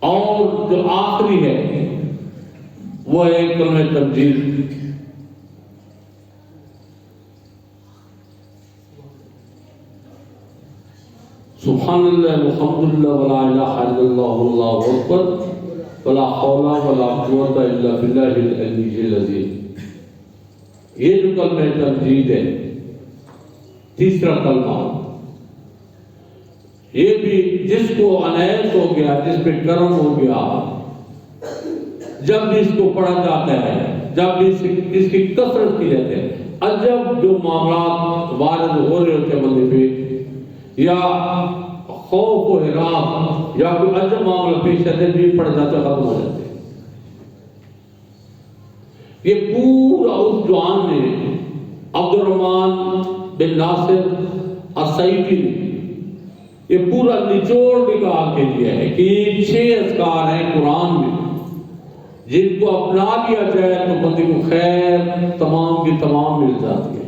اور جو آخری ہے وہ ہے کلمہ تنزیل۔ سبحان اللہ الحمد للہ ولا الہ الا اللہ واللہ اکبر ولا حول ولا قوت الا باللہ العلی العظیم۔ یہ جو کلمہ تنزیل ہے، تیسرا کلمہ، یہ بھی جس کو عنایت ہو گیا، جس پہ کرم ہو گیا، جب بھی اس کو پڑھا جاتا ہے، جب بھی اس کی کثرت کی جاتی ہے، عجب جو معاملات وارد ہو رہے ہوتے ہیں بندے پہ، یا خوف و حراس یا کوئی عجب معاملہ پیش آتے بھی پڑھ جاتے ختم ہو جاتے ہیں۔ یہ پورا اس دعان نے عبد الرحمن بن ناصر السعیدی نے یہ پورا نچوڑ نکال کے دیا ہے کہ یہ 6 اذکار ہیں قرآن میں، جن کو اپنا لیا جائے تو بندے کو خیر تمام کی تمام مل جاتی ہے۔